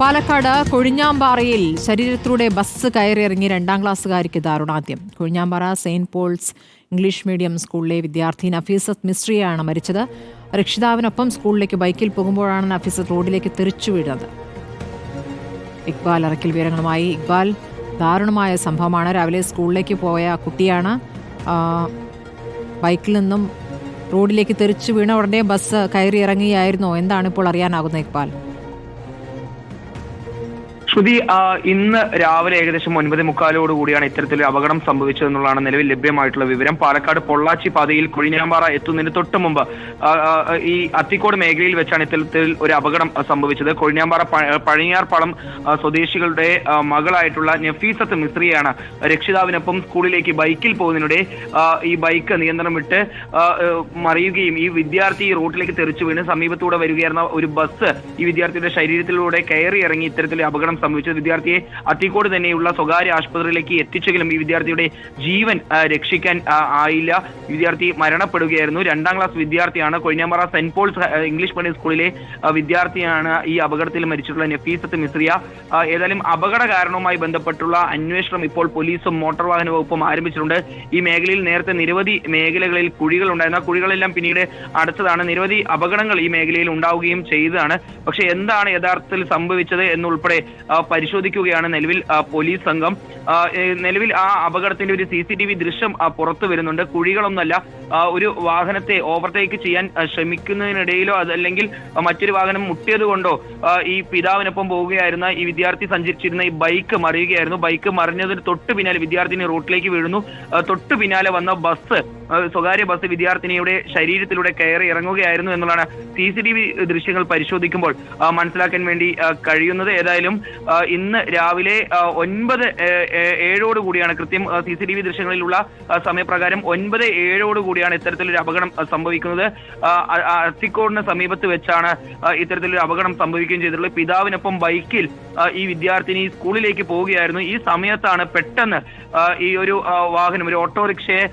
പാലക്കാട് കൊഴിഞ്ഞാമ്പാറയിൽ ശരീരത്തിലൂടെ ബസ് കയറിയിറങ്ങി 2ാം ക്ലാസ്സുകാരിക്ക് ദാരുണാന്ത്യം. Kozhinjampara Saint Paul's English medium സ്കൂളിലെ വിദ്യാർത്ഥി നഫീസത്ത് മിസ്രിയാണ് മരിച്ചത്. രക്ഷിതാവിനൊപ്പം സ്കൂളിലേക്ക് ബൈക്കിൽ പോകുമ്പോഴാണ് നഫീസത്ത് റോഡിലേക്ക് തെറിച്ചു വീഴുന്നത്. ഇക്ബാൽ അറക്കൽ വിവരങ്ങളുമായി. ഇക്ബാൽ, ദാരുണമായ സംഭവമാണ്. രാവിലെ സ്കൂളിലേക്ക് പോയ കുട്ടിയാണ്. ബൈക്കിൽ നിന്നും റോഡിലേക്ക് തെറിച്ചു വീണ ഉടനെ ബസ് കയറി ഇറങ്ങിയായിരുന്നോ? എന്താണ് ഇപ്പോൾ അറിയാനാകുന്നത് ഇക്ബാൽ? ശ്രുതി, ഇന്ന് രാവിലെ ഏകദേശം 9:45 കൂടിയാണ് ഇത്തരത്തിലൊരു അപകടം സംഭവിച്ചതെന്നുള്ളതാണ് നിലവിൽ ലഭ്യമായിട്ടുള്ള വിവരം. പാലക്കാട് പൊള്ളാച്ചി പാതയിൽ കൊഴിഞ്ഞാമ്പാറ എത്തുന്നതിന് തൊട്ട് മുമ്പ് ഈ അത്തിക്കോട് മേഖലയിൽ വെച്ചാണ് ഇത്തരത്തിൽ ഒരു അപകടം സംഭവിച്ചത്. കൊഴിഞ്ഞാമ്പാറ പഴഞ്ഞാർപ്പാളം സ്വദേശികളുടെ മകളായിട്ടുള്ള നഫീസത്ത് മിസ്രിയാണ് രക്ഷിതാവിനൊപ്പം സ്കൂളിലേക്ക് ബൈക്കിൽ പോകുന്നതിനിടെ ഈ ബൈക്ക് നിയന്ത്രണം വിട്ട് മറിയുകയും ഈ വിദ്യാർത്ഥി റോഡിലേക്ക് തെറിച്ചു വീണ് സമീപത്തൂടെ വരികയായിരുന്ന ഒരു ബസ് ഈ വിദ്യാർത്ഥിയുടെ ശരീരത്തിലൂടെ കയറി ഇറങ്ങി ഇത്തരത്തിലൊരു അപകടം സംഭവിച്ചത്. വിദ്യാർത്ഥിയെ അത്തിക്കോട് തന്നെയുള്ള സ്വകാര്യ ആശുപത്രിയിലേക്ക് എത്തിച്ചെങ്കിലും ഈ വിദ്യാർത്ഥിയുടെ ജീവൻ രക്ഷിക്കാൻ ആയില്ല. വിദ്യാർത്ഥി മരണപ്പെടുകയായിരുന്നു. 2ാം ക്ലാസ് വിദ്യാർത്ഥിയാണ്. Kozhinjampara Saint Paul's English medium സ്കൂളിലെ വിദ്യാർത്ഥിയാണ് ഈ അപകടത്തിൽ മരിച്ചിട്ടുള്ള നഫീസത്ത് മിസ്രിയ. ഏതായാലും അപകട കാരണവുമായി ബന്ധപ്പെട്ടുള്ള അന്വേഷണം ഇപ്പോൾ പോലീസും മോട്ടോർ വാഹന വകുപ്പും ആരംഭിച്ചിട്ടുണ്ട്. ഈ മേഖലയിൽ നേരത്തെ നിരവധി മേഖലകളിൽ കുഴികൾ ഉണ്ടായിരുന്ന കുഴികളെല്ലാം പിന്നീട് അടച്ചതാണ്. നിരവധി അപകടങ്ങൾ ഈ മേഖലയിൽ ഉണ്ടാവുകയും ചെയ്തതാണ്. പക്ഷെ എന്താണ് യഥാർത്ഥത്തിൽ സംഭവിച്ചത് എന്നുൾപ്പെടെ പരിശോധിക്കുകയാണ് നിലവിൽ പോലീസ് സംഘം. നിലവിൽ ആ അപകടത്തിന്റെ ഒരു CCTV ദൃശ്യം പുറത്തു വരുന്നുണ്ട്. കുഴികളൊന്നല്ല, ഒരു വാഹനത്തെ ഓവർടേക്ക് ചെയ്യാൻ ശ്രമിക്കുന്നതിനിടയിലോ അതല്ലെങ്കിൽ മറ്റൊരു വാഹനം മുട്ടിയത് കൊണ്ടോ ഈ പിതാവിനൊപ്പം പോവുകയായിരുന്ന ഈ വിദ്യാർത്ഥി സഞ്ചരിച്ചിരുന്ന ഈ ബൈക്ക് മറിയുകയായിരുന്നു. ബൈക്ക് മറിഞ്ഞതിന് തൊട്ട് പിന്നാലെ വിദ്യാർത്ഥിനി റോഡിലേക്ക് വീഴുന്നു. തൊട്ട് പിന്നാലെ വന്ന ബസ്, സ്വകാര്യ ബസ് വിദ്യാർത്ഥിനിയുടെ ശരീരത്തിലൂടെ കയറി ഇറങ്ങുകയായിരുന്നു എന്നുള്ളതാണ് CCTV ദൃശ്യങ്ങൾ പരിശോധിക്കുമ്പോൾ മനസ്സിലാക്കാൻ വേണ്ടി കഴിയുന്നത്. ഏതായാലും ഇന്ന് രാവിലെ 9:07 കൂടിയാണ്, കൃത്യം CCTV ദൃശ്യങ്ങളിലുള്ള സമയപ്രകാരം 9:07 കൂടിയാണ് ഇത്തരത്തിലൊരു അപകടം സംഭവിക്കുന്നത്. അത്തിക്കോടിന് സമീപത്ത് വെച്ചാണ് ഇത്തരത്തിലൊരു അപകടം സംഭവിക്കുകയും ചെയ്തിട്ടുള്ളത്. പിതാവിനൊപ്പം ബൈക്കിൽ ഈ വിദ്യാർത്ഥിനി സ്കൂളിലേക്ക് പോവുകയായിരുന്നു. ഈ സമയത്താണ് പെട്ടെന്ന് ഈ ഒരു വാഹനം, ഒരു ഓട്ടോറിക്ഷയെ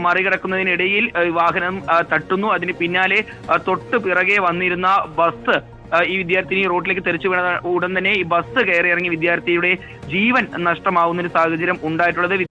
മറികടക്കുന്നതിനിടയിൽ വാഹനം തട്ടുന്നു. അതിന് പിന്നാലെ തൊട്ട് പിറകെ വന്നിരുന്ന ബസ് ഈ വിദ്യാർത്ഥിനി റോഡിലേക്ക് തെറിച്ചു വീണ ഉടൻ തന്നെ ഈ ബസ് കയറി ഇറങ്ങി വിദ്യാർത്ഥിയുടെ ജീവൻ നഷ്ടമാവുന്ന ഒരു സാഹചര്യം ഉണ്ടായിട്ടുള്ളത്.